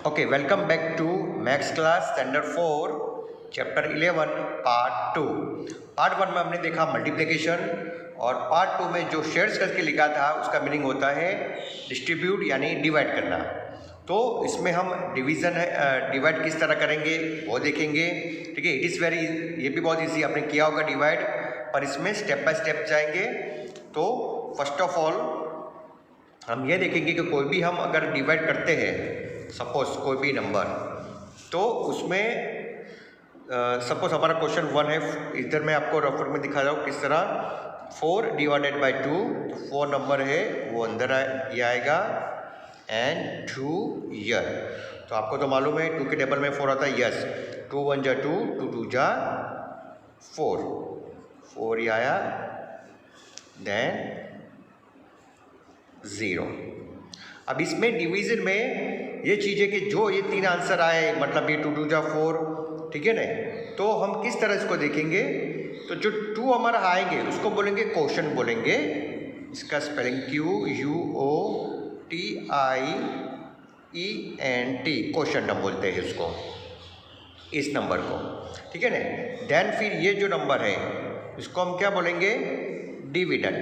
Okay, welcome back to maths class standard 4 chapter 11 part 2। Part 1 में हमने देखा multiplication और पार्ट 2 में जो शेयर्स करके लिखा था उसका मीनिंग होता है डिस्ट्रीब्यूट यानी डिवाइड करना। तो इसमें हम डिवाइड किस तरह करेंगे वो देखेंगे। ठीक है, इट इज़ वेरी, ये भी बहुत ईजी, आपने किया होगा डिवाइड, पर इसमें स्टेप बाय स्टेप जाएंगे। तो फर्स्ट ऑफ ऑल हम ये देखेंगे कि कोई भी हम अगर डिवाइड करते हैं, सपोज कोई भी नंबर, तो उसमें सपोज हमारा क्वेश्चन 1 है, इधर मैं आपको रेफर में दिखा रहा हूँ किस तरह 4 डिवाइडेड बाई 2, तो 4 नंबर है वो अंदर ये आएगा एंड 2 ईयर। तो आपको तो मालूम है 2 के टेबल में 4 आता है, यस, 2 1 जा 2, 2 2 जा 4, 4 ये आया, देन 0। अब इसमें डिवीजन में ये चीज़ है कि जो ये 3 आंसर आए, मतलब ये 2 2 जा 4, ठीक है ना, तो हम किस तरह इसको देखेंगे। तो जो 2 हमारा आएंगे उसको बोलेंगे क्वोशंट बोलेंगे, इसका स्पेलिंग QUOTIENT, क्वोशंट हम बोलते हैं इसको, इस नंबर को, ठीक है ना। देन फिर ये जो नंबर है इसको हम क्या बोलेंगे, डिविडेंड।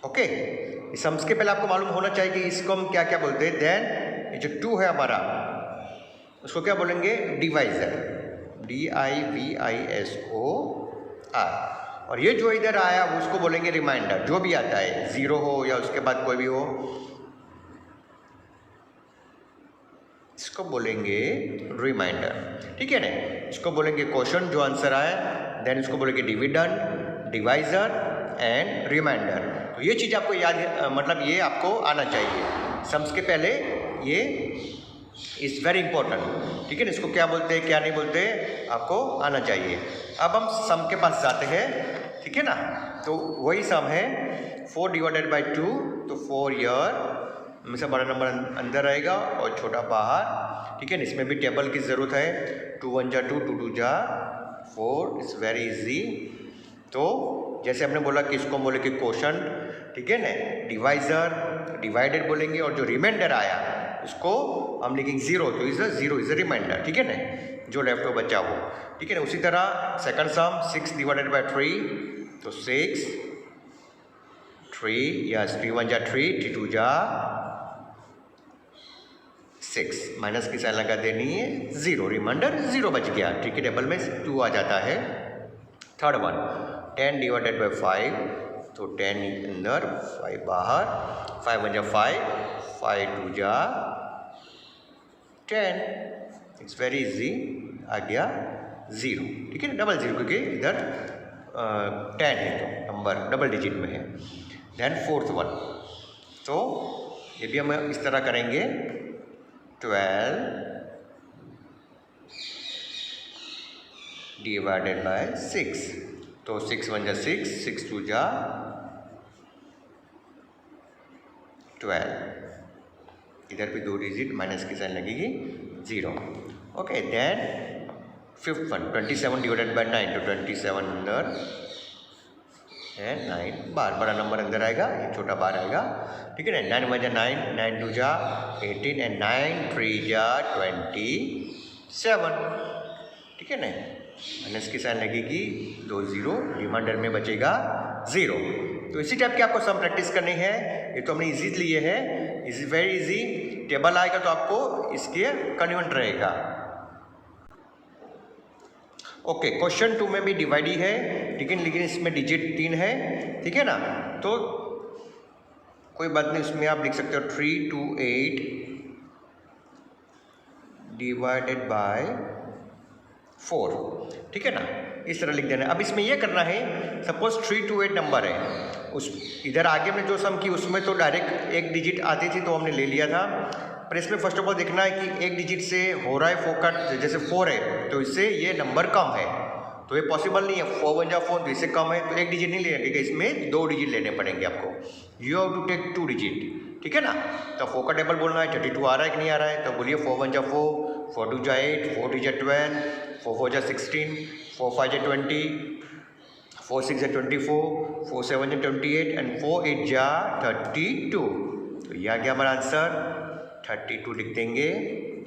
ओके, सम्स के पहले आपको मालूम होना चाहिए कि इसको हम क्या क्या बोलते हैं। देन ये जो 2 है हमारा उसको क्या बोलेंगे, डिवाइजर, DIVISOR। और ये जो इधर आया वो उसको बोलेंगे रिमाइंडर, जो भी आता है 0 हो या उसके बाद कोई भी हो, इसको बोलेंगे रिमाइंडर, ठीक है ना। इसको बोलेंगे क्वोशंट जो आंसर आया, देन इसको बोलेंगे डिविडेंड, डिवाइजर एंड रिमाइंडर। तो ये चीज़ आपको याद मतलब ये आपको आना चाहिए सम्स के पहले, ये इज़ वेरी इंपॉर्टेंट, ठीक है ना। इसको क्या बोलते हैं क्या नहीं बोलते आपको आना चाहिए। अब हम सम के पास जाते हैं, ठीक है ना। तो वही सम है 4 डिवाइडेड बाई 2, तो 4 ईयर में से बड़ा नंबर अंदर आएगा और छोटा बाहर, ठीक है ना। इसमें भी टेबल की ज़रूरत है, 2 1 जा 2, 2 2 जा 4, इट्स वेरी इजी। तो जैसे हमने बोला कि इसको बोले कि क्वोशंट, ठीक है ना, डिवाइजर, डिवाइडेड बोलेंगे, और जो रिमाइंडर आया उसको हम लिखेंगे 0, तो ज़ीरो इज़ अ रिमाइंडर, ठीक है ना, जो लेफ्ट में बचा हो, ठीक है ना। उसी तरह सेकंड सम 6 डिवाइडेड बाई 3, तो 6 3 या 3 1 जा 3, 3 2 जा 6, माइनस की साइन लगा देनी है, 0, रिमाइंडर 0 बच गया, ठीक है, टेबल में 2 आ जाता है। थर्ड वन 10 डिवाइडेड बाई 5, तो 10 अंदर 5 बाहर, 5 1 जा 5, 5 2 जा 10, इट्स वेरी इजी, आ गया 0, ठीक है ना, डबल 0, क्योंकि इधर 10 है तो नंबर डबल डिजिट में है। देन फोर्थ वन, तो ये भी हम इस तरह करेंगे, 12 डिवाइडेड बाय 6, तो 6 1 जा 6, 6 2 जा 12, इधर भी 2 डिजिट, माइनस की साइन लगेगी 0। Okay, then fifth one 27 divided by 9, तो 27 अंदर है, 9 बाहर, बड़ा नंबर अंदर आएगा, ये छोटा बाहर आएगा, ठीक है ना। 9 1 जा 9, 9 2 जा 18 एंड 9 3 जा 27, ठीक है ना। माइनस की साइन लगेगी, 2 0, रिमाइंडर में बचेगा 0। तो इसी टाइप की आपको सम प्रैक्टिस करनी है, ये तो हमने इजी लिए है, इजी वेरी इजी। टेबल आएगा तो आपको इसके कन्वर्ट रहेगा। ओके, क्वेश्चन 2 में भी डिवाइड ही है, लेकिन इसमें डिजिट 3 है, ठीक है ना। तो कोई बात नहीं, उसमें आप लिख सकते हो 3 2 8 डिवाइडेड बाय 4, ठीक है ना, इस तरह लिख देना। अब इसमें यह करना है, सपोज 3 2 8 नंबर है, उस इधर आगे में जो सम की उसमें तो डायरेक्ट एक डिजिट आती थी तो हमने ले लिया था, पर इसमें फर्स्ट ऑफ ऑल देखना है कि एक डिजिट से हो रहा है 4 का, जैसे 4 है तो इससे ये नंबर कम है, तो ये पॉसिबल नहीं है, 4 1 जा 4, तो इससे कम है तो एक डिजिट नहीं लेंगे, इसमें 2 डिजिट लेने पड़ेंगे आपको, you have to take 2 digit, ठीक है ना। तो 4 का टेबल बोलना है, 32 आ रहा है कि नहीं आ रहा है, तो बोलिए 4 1 जा 4, 4 2 जा 8, 4 3 जा 12, 4 4 जा 16, 4 5 जा 20, 4 6 जा 24, 4 7 जा 28 एंड 4 8 जा 32, तो ये आ गया हमारा आंसर, 32 लिख देंगे।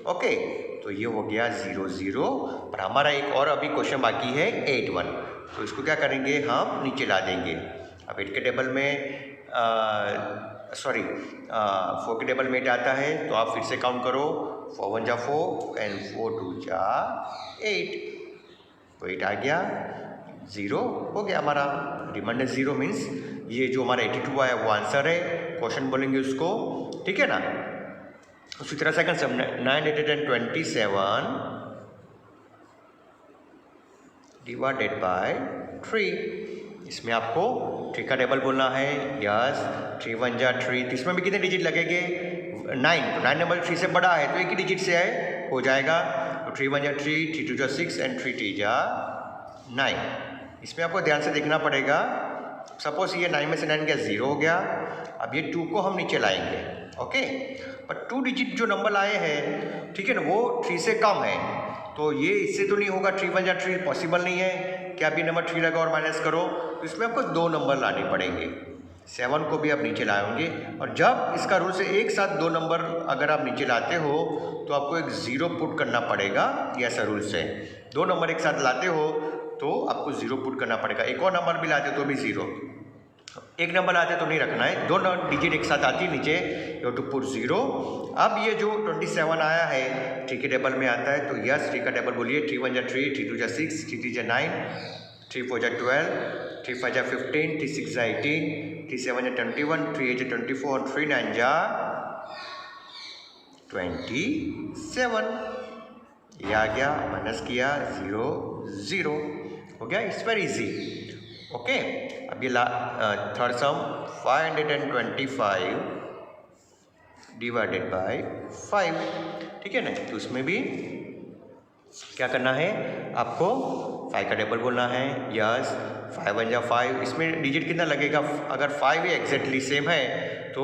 ओके, तो ये हो गया 0 0। पर हमारा एक और अभी क्वेश्चन बाकी है 8 1, तो इसको क्या करेंगे, हम नीचे ला देंगे। अब 8 के टेबल में 4 के टेबल में 8 आता है, तो आप फिर से काउंट करो, 4 1 जा 4 एंड 4 2 जा 8, तो 8 आ गया, 0 हो गया हमारा। रिमाइंडर 0 मीन्स ये जो हमारा 82 आया वो आंसर है, क्वेश्चन बोलेंगे उसको, ठीक है ना। उसी तरह सेकंड सम 927 डिवाइडेड बाय 3, इसमें आपको 3 का टेबल बोलना है। यस, 3 1 जा 3, तो इसमें भी कितने डिजिट लगेंगे, 9, तो 9 नंबर 3 से बड़ा है तो एक ही डिजिट से है, हो जाएगा। तो 3 1 जा 3, 3 2 जा 6 एंड 3 3 जा 9। इसमें आपको ध्यान से देखना पड़ेगा, सपोज ये 9 में से 9 गया 0 हो गया, अब ये 2 को हम नीचे लाएंगे। ओके, पर 2 डिजिट जो नंबर आए हैं, ठीक है ना, वो 3 से कम है, तो ये इससे तो नहीं होगा, 3 1 जा 3 पॉसिबल नहीं है कि आप ये नंबर 3 लगा और माइनस करो, तो इसमें आपको 2 नंबर लाने पड़ेंगे। 7 को भी आप नीचे लाओगे, और जब इसका रूल से एक साथ 2 नंबर अगर आप नीचे लाते हो तो आपको एक 0 पुट करना पड़ेगा। ये ऐसा रूल से 2 नंबर एक साथ लाते हो तो आपको 0 पुट करना पड़ेगा। एक और नंबर भी लाते हो तो भी 0, एक नंबर आते तो नहीं रखना है, 2 डिजिट एक साथ आती है नीचे, यू टू पुट 0। अब ये जो 27 आया है 3 के टेबल में आता है, तो यस 3 का टेबल बोलिए, 3 1 जा 3, 3 2 जा 6, 3 3 जा 9, 3 4 जा 12, 3 5 जा 15, 3 6 जा 18, 3 7 जा 21, 3 8 जा 24 और 3 9 जा 27। ये आ गया, माइनस किया, 0 0 हो गया। It's very easy. ओके, अब ये थर्ड सम 525 डिवाइडेड बाय 5, ठीक है ना। तो उसमें भी क्या करना है, आपको 5 का टेबल बोलना है। यस, 5 1 जा 5, इसमें डिजिट कितना लगेगा, अगर 5 एग्जैक्टली सेम है तो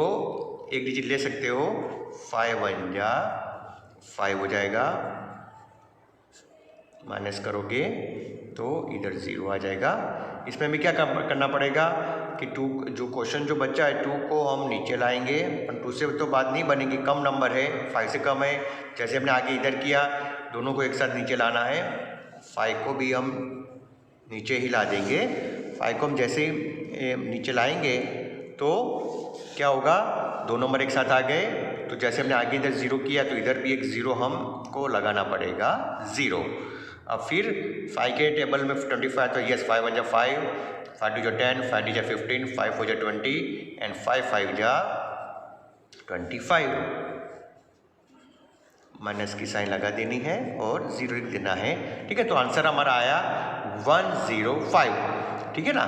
एक डिजिट ले सकते हो, 5 1 जा 5 हो जाएगा, माइनस करोगे तो इधर 0 आ जाएगा। इसमें भी क्या करना पड़ेगा कि 2 जो क्वेश्चन जो बच्चा है 2 को हम नीचे लाएंगे, पर 2 से तो बात नहीं बनेगी, कम नंबर है, 5 से कम है। जैसे हमने आगे इधर किया, दोनों को एक साथ नीचे लाना है, 5 को भी हम नीचे ही ला देंगे। 5 को हम जैसे ही नीचे लाएंगे तो क्या होगा, 2 नंबर एक साथ आ गए, तो जैसे हमने आगे इधर 0 किया तो इधर भी एक 0 हमको लगाना पड़ेगा, 0। अब फिर 5 के टेबल में 25, तो यस 5 1 जा 5, 5 2 जा 10, 5 2 जा 15, 5 4 जा 20 एंड 5 5 जा 25। माइनस की साइन लगा देनी है और 0 लिख देना है, ठीक है। तो आंसर हमारा आया 105, ठीक है ना।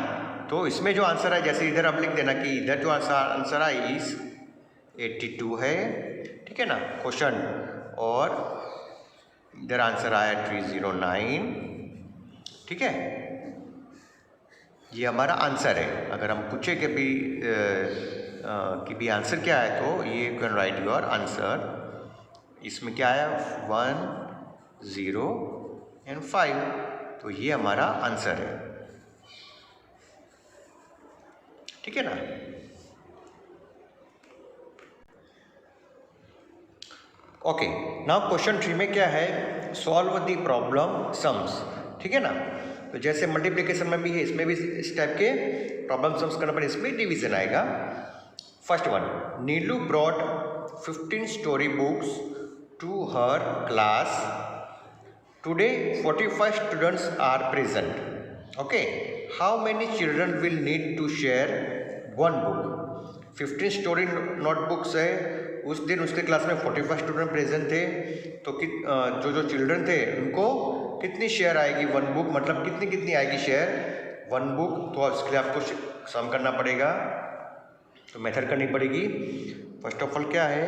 तो इसमें जो आंसर है, जैसे इधर आप लिख देना कि इधर जो आंसर आया इस 82 है, ठीक है ना, क्वेश्चन, और इधर आंसर आया 309, ठीक है। ये हमारा आंसर है। अगर हम पूछे कि भी आंसर क्या है, तो ये you can write your answer. इसमें क्या आया, 1 0 एंड 5, तो ये हमारा आंसर है, ठीक है ना। ओके, नाउ क्वेश्चन 3 में क्या है, सॉल्व द प्रॉब्लम सम्स, ठीक है ना। तो जैसे मल्टीप्लिकेशन में भी है, इसमें भी इस टाइप के प्रॉब्लम सम्स करना पड़े, इसमें डिवीजन आएगा। First one, Neelu brought 15 story books to her class, today 45 students are present. Okay, how many children will need to share 1 book. 15 story notebooks है, उस दिन उसके क्लास में 45 स्टूडेंट प्रेजेंट थे, तो जो चिल्ड्रन थे उनको कितनी शेयर आएगी 1 बुक, मतलब कितनी आएगी शेयर 1 बुक। तो इसके लिए आपको सम करना पड़ेगा, तो मेथड करनी पड़ेगी। फर्स्ट ऑफ ऑल क्या है,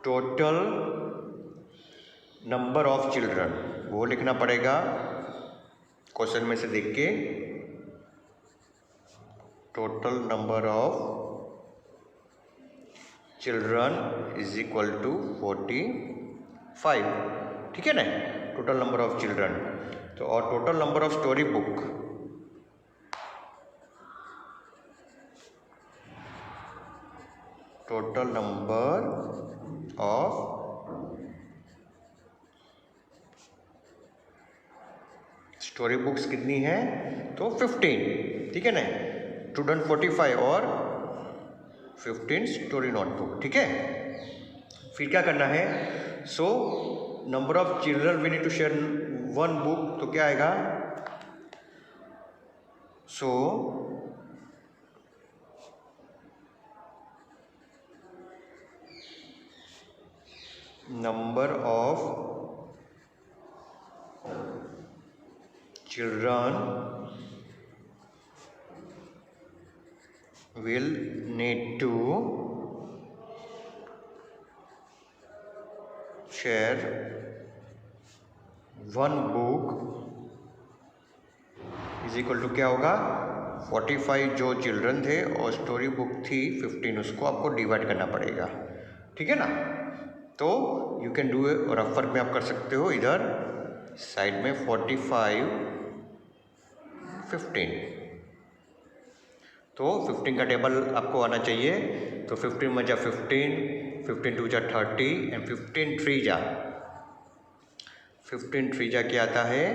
टोटल नंबर ऑफ चिल्ड्रन, वो लिखना पड़ेगा क्वेश्चन में से देख के। Total number of children is equal to 45, ठीक है ना, टोटल नंबर ऑफ चिल्ड्रन। तो और total number of story book, total number of story books कितनी है? तो 15, ठीक है ना। स्टूडेंट 45 और 15 स्टोरी नोटबुक, ठीक है। फिर क्या करना है? So number of children we need to share one book, तो क्या आएगा? सो number of children will need to share one book is equal to क्या होगा? 45 जो चिल्ड्रन थे और स्टोरी बुक थी 15, उसको आपको डिवाइड करना पड़ेगा, ठीक है ना। तो you can do rough work में आप कर सकते हो, इधर साइड में 45 15, तो 15 का टेबल आपको आना चाहिए। तो 15 में जा 15, 15 2 जा 30 एंड 15 3 जा 15 3 जा क्या आता है?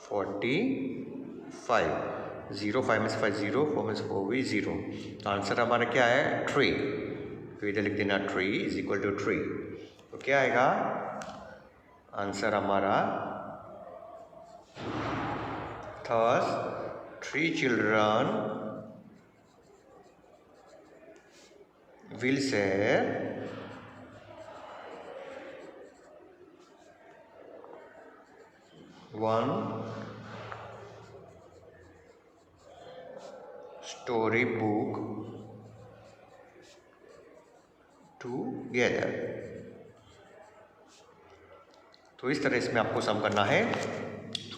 45, 0 5 में से 5 0, 4 में से 4 भी 0, तो आंसर हमारा क्या है? 3। तो इधर लिख देना 3 इज इक्वल टू 3। तो क्या आएगा आंसर हमारा? Thus 3 children will share one story book together. तो इस तरह इसमें आपको सम करना है।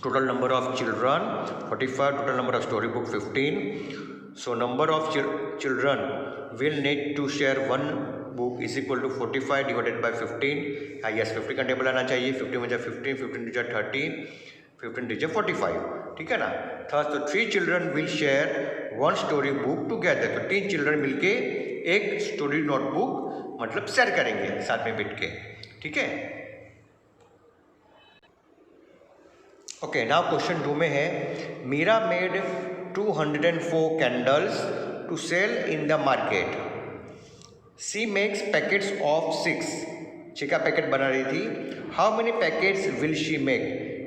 Total number of children 45, total number of story book 15। So number of children will need to share one book is equal to 45 divided by 15। Yes 50 का table आना चाहिए। 50 में जा 15, 15 जा 30, 15 जा 45, ठीक है ना। थर्ड तो 3 children will share one story book together. तो 3 चिल्ड्रन मिलके एक स्टोरी नोटबुक मतलब शेयर करेंगे साथ में बैठ के, ठीक है। ओके, नाउ क्वेश्चन 2 में है Meera made 204 candles to sell in the market. She makes packets of 6, 6 का पैकेट बना रही थी। How many packets will she make?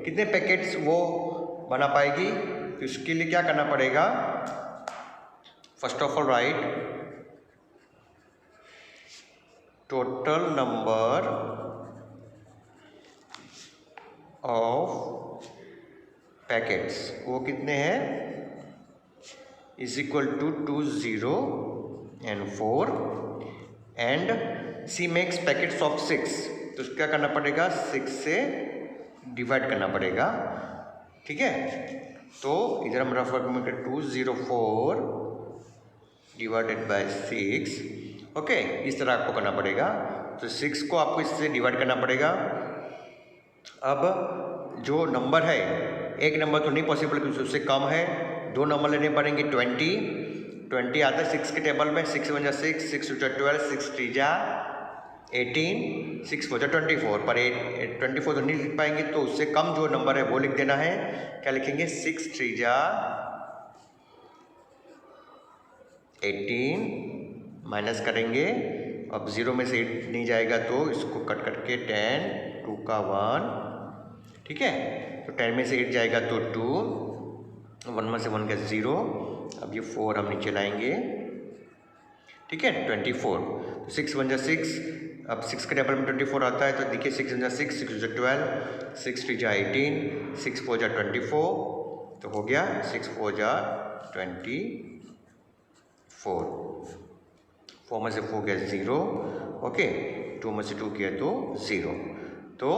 कितने पैकेट्स वो बना पाएगी? तो इसके लिए क्या करना पड़ेगा? First of all write total number of packets, वो कितने हैं? Is equal to 20 and 4 and she makes packets of 6। तो क्या करना पड़ेगा? 6 से डिवाइड करना पड़ेगा, ठीक है। तो इधर हम रफ वर्क में 204 डिवाइडेड बाय 6, ओके, इस तरह आपको करना पड़ेगा। तो 6 को आपको इससे डिवाइड करना पड़ेगा। अब जो नंबर है, एक नंबर तो नहीं पॉसिबल क्योंकि उससे कम है, 2 नंबर लेने पड़ेंगे। 20 आता है 6 के टेबल में। 6 1 जा 6, 6 2 जा 12, 6 3 जा 18, 6 4 जा 24, पर 24 तो नहीं लिख पाएंगे, तो उससे कम जो नंबर है वो लिख देना है। क्या लिखेंगे? 6 3 जा 18 माइनस करेंगे। अब 0 में से 8 नहीं जाएगा तो इसको कट करके 10, 2 का 1, ठीक है। तो 10 में से 8 जाएगा तो 2, 1 में से 1 का 0। अब ये 4 हम नीचे लाएंगे, ठीक है। 24, तो 6 1 जा 6, अब 6 के टेबल में 24 आता है, तो देखिए 6 1 जा 6, 6 2 जा 12, 6 3 जा 18, 6 4 जा 24, तो हो गया 6 4 जा 24, 4 में से 4 गया 0, ओके, 2 में से 2 किया तो 0। तो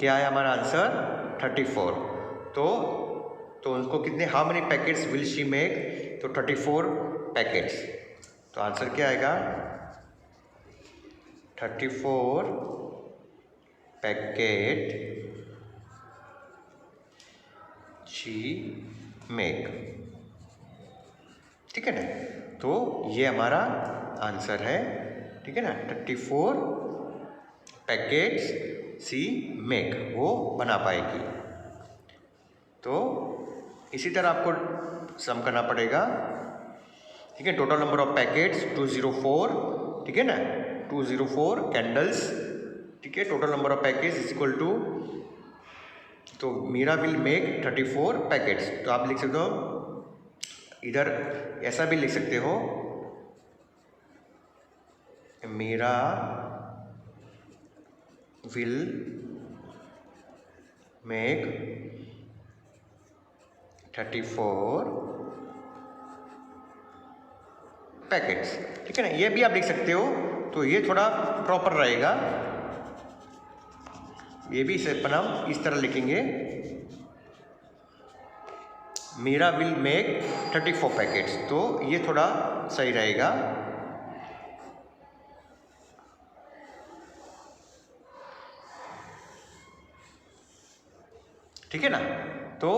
क्या है हमारा आंसर? 34। तो उनको कितने, how many packets will she make? तो 34 पैकेट्स। तो आंसर क्या आएगा? 34 पैकेट शी मेक, ठीक है ना। तो ये हमारा आंसर है, ठीक है ना। 34 पैकेट्स सी मेक, वो बना पाएगी। तो इसी तरह आपको सम करना पड़ेगा, ठीक है। टोटल नंबर ऑफ पैकेट्स 204, ठीक है ना, 204 कैंडल्स, ठीक है। Total number of packets is equal to, तो मीरा विल मेक 34 पैकेट्स। तो आप लिख सकते हो, इधर ऐसा भी लिख सकते हो, मीरा विल मेक 34 पैकेट्स, ठीक है ना, ये भी आप लिख सकते हो। तो ये थोड़ा प्रॉपर रहेगा, ये भी अपन हम इस तरह लिखेंगे, मीरा विल मेक 34 पैकेट्स, तो ये थोड़ा सही रहेगा। ठीक है ना, तो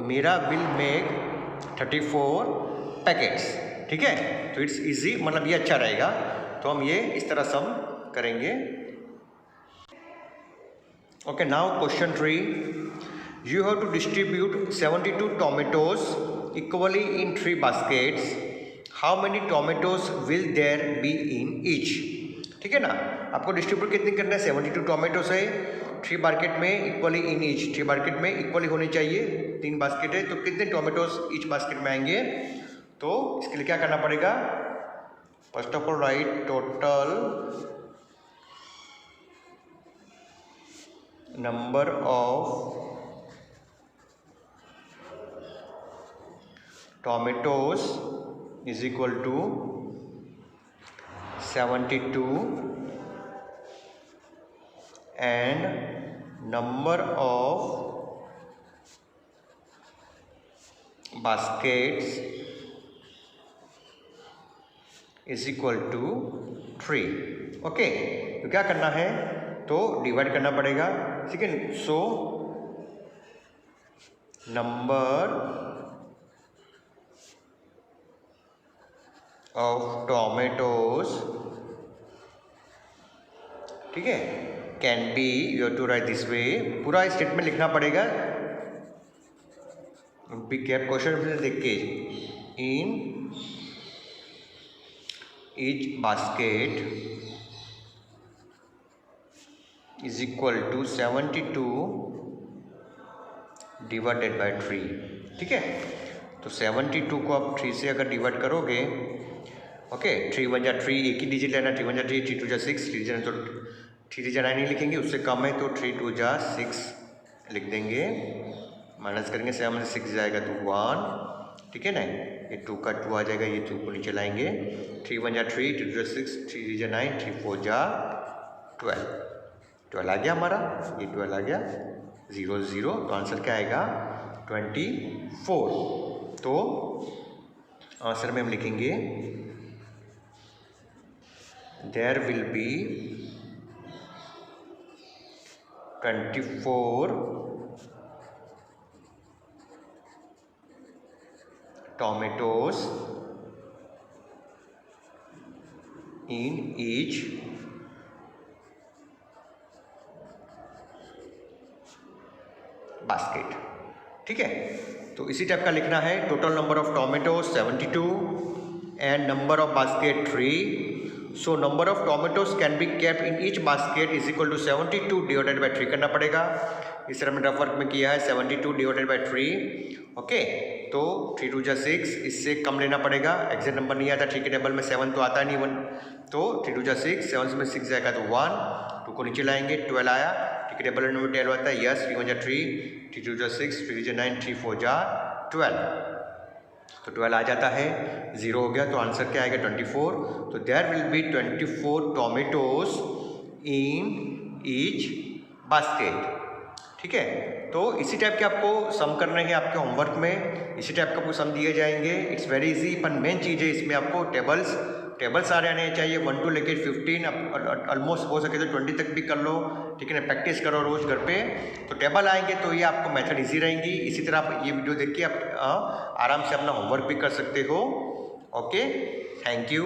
मीरा विल मेक 34 पैकेट्स, ठीक है। तो इट्स इजी, मतलब ये अच्छा रहेगा। तो हम ये इस तरह सम करेंगे। Okay, now question 3, you have to distribute 72 tomatoes equally in 3 baskets. How many tomatoes will there be in each? ठीक है ना, आपको डिस्ट्रीब्यूट कितनी करना है, 72 टोमेटोस है 3 बास्केट में, इक्वली इन ईच, 3 बास्केट में इक्वली होनी चाहिए, 3 बास्केट है, तो कितने टोमेटोस ईच बास्केट में आएंगे। तो इसके लिए क्या करना पड़ेगा, first of all write total number of tomatoes is equal to 72 and number of baskets is equal to 3। Okay, तो क्या करना है, तो डिवाइड करना पड़ेगा, ठीक है। सो नंबर of tomatoes, ठीक है, can be, you have to write this way, पूरा स्टेटमेंट लिखना पड़ेगा। क्वेश्चन देख के, in each basket is equal to 72 divided by 3, ठीक है। तो 72 को आप 3 से अगर डिवाइड करोगे, ओके, 3 1 जा 3, एक ही डिजिट लेना, 3 1 जा 3, 3 2 जा 6, 3 जा, तो 3 3 जा 9 नहीं लिखेंगे, उससे कम है तो 3 2 जा 6 लिख देंगे, माइनस करेंगे, 7 से 6 जाएगा तो 1, ठीक है ना, ये 2 का 2 आ जाएगा, ये 2 को नीचे लाएंगे, 3 1 जा 3, 2 जा 6, 3 3 जा 9, 3 4 जा 12 आ गया हमारा, ये 12 आ गया, 0 0, तो आंसर क्या आएगा 24। तो आंसर में हम लिखेंगे there will be 24 tomatoes in each basket, ठीक है। तो इसी टाइप का लिखना है, total number of tomatoes 72 and number of basket 3। So number of tomatoes can be kept in each basket is equal to 72 divided by 3 करना पड़ेगा। इस तरह में रफ वर्क में किया है, 72 डिवाइडेड बाई 3, ओके। तो 3 2 जा 6, इससे कम लेना पड़ेगा, एग्जैक्ट नंबर नहीं आता, 3 के टेबल में 7 तो आता नहीं, 1, तो 3 2 जा 6, 7 में 6 जाएगा तो 1, 2 को नीचे लाएंगे, 12 आया, ठीक है, टेबल में 12 आता है, यस, 3 1 जा 3, 3 2 जा 6, 3 जा 9, 3 4 जा 12, तो 12 आ जाता है, 0 हो गया, तो आंसर क्या आएगा 24। तो there will be 24 tomatoes in each basket, ठीक है। तो इसी टाइप के आपको सम करने हैं आपके होमवर्क में, इसी टाइप का आपको सम दिए जाएंगे, इट्स वेरी इजी। पर मेन चीज़ है इसमें आपको टेबल्स सारे आने चाहिए, 1 to लेके 15, ऑलमोस्ट हो सके तो 20 तक भी कर लो, ठीक है ना, प्रैक्टिस करो रोज़ घर पे, तो टेबल आएंगे तो ये आपको मेथड इजी रहेंगी। इसी तरह आप ये वीडियो देख के आप आराम से अपना होमवर्क भी कर सकते हो, ओके, थैंक यू।